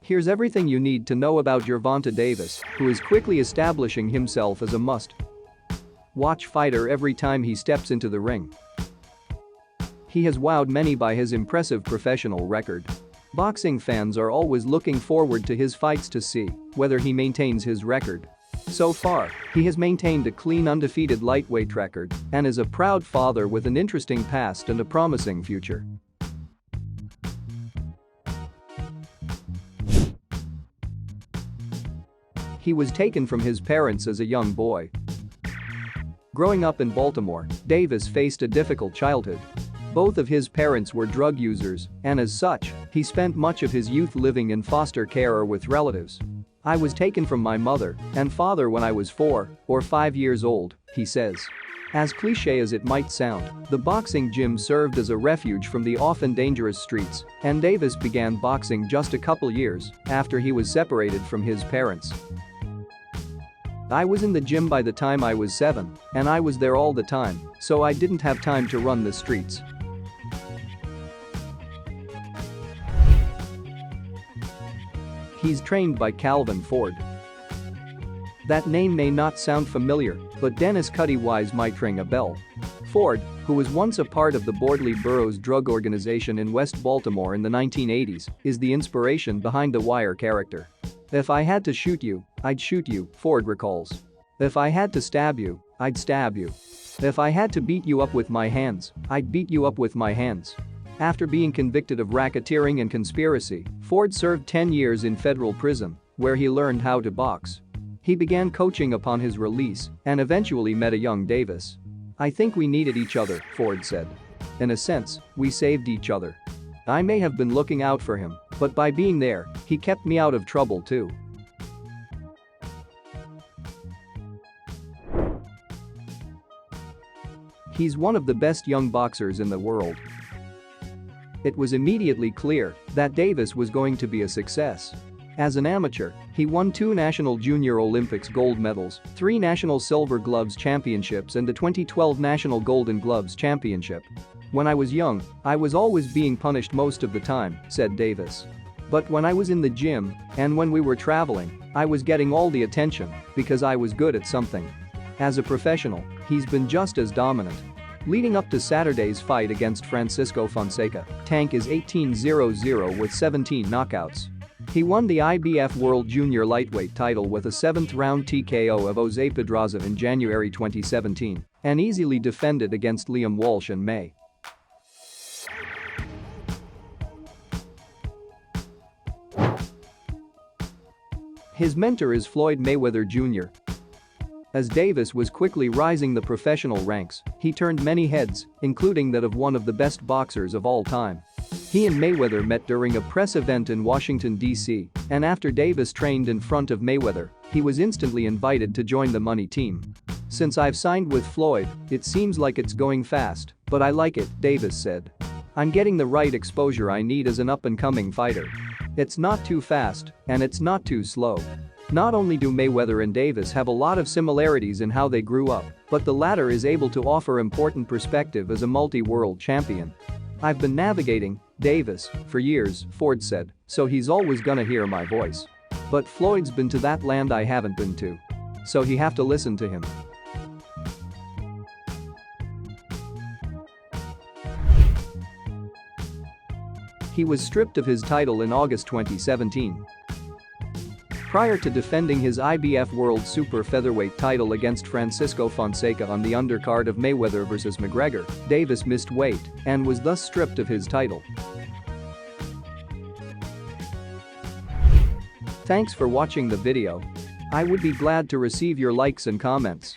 Here's everything you need to know about Gervonta Davis, who is quickly establishing himself as a must-watch fighter every time he steps into the ring. He has wowed many by his impressive professional record. Boxing fans are always looking forward to his fights to see whether he maintains his record. So far, he has maintained a clean undefeated lightweight record and is a proud father with an interesting past and a promising future. He was taken from his parents as a young boy. Growing up in Baltimore, Davis faced a difficult childhood. Both of his parents were drug users, and as such, he spent much of his youth living in foster care or with relatives. "I was taken from my mother and father when I was 4 or 5 years old," he says. As cliché as it might sound, the boxing gym served as a refuge from the often dangerous streets, and Davis began boxing just a couple years after he was separated from his parents. "I was in the gym by the time I was 7, and I was there all the time, so I didn't have time to run the streets." He's trained by Calvin Ford. That name may not sound familiar, but Dennis Cuddy Wise might ring a bell. Ford, who was once a part of the Bordley Burroughs drug organization in West Baltimore in the 1980s, is the inspiration behind the Wire character. "If I had to shoot you, I'd shoot you," Ford recalls. "If I had to stab you, I'd stab you. If I had to beat you up with my hands, I'd beat you up with my hands." After being convicted of racketeering and conspiracy, Ford served 10 years in federal prison, where he learned how to box. He began coaching upon his release and eventually met a young Davis. "I think we needed each other," Ford said. "In a sense, we saved each other. I may have been looking out for him, but by being there, he kept me out of trouble too." He's one of the best young boxers in the world. It was immediately clear that Davis was going to be a success. As an amateur, he won 2 National Junior Olympics gold medals, 3 National Silver Gloves Championships and the 2012 National Golden Gloves Championship. "When I was young, I was always being punished most of the time," said Davis. "But when I was in the gym and when we were traveling, I was getting all the attention because I was good at something." As a professional, he's been just as dominant. Leading up to Saturday's fight against Francisco Fonseca, Tank is 18-0-0 with 17 knockouts. He won the IBF World Junior Lightweight title with a 7th-round TKO of Jose Pedraza in January 2017 and easily defended against Liam Walsh in May. His mentor is Floyd Mayweather Jr. As Davis was quickly rising the professional ranks, he turned many heads, including that of one of the best boxers of all time. He and Mayweather met during a press event in Washington, D.C., and after Davis trained in front of Mayweather, he was instantly invited to join the money team. "Since I've signed with Floyd, it seems like it's going fast, but I like it," Davis said. "I'm getting the right exposure I need as an up-and-coming fighter. It's not too fast, and it's not too slow." Not only do Mayweather and Davis have a lot of similarities in how they grew up, but the latter is able to offer important perspective as a multi-world champion. "I've been navigating Davis for years," Ford said, "so he's always gonna hear my voice. But Floyd's been to that land I haven't been to. So he have to listen to him." He was stripped of his title in August 2017. Prior to defending his IBF World Super Featherweight title against Francisco Fonseca on the undercard of Mayweather vs. McGregor, Davis missed weight and was thus stripped of his title. Thanks for watching the video. I would be glad to receive your likes and comments.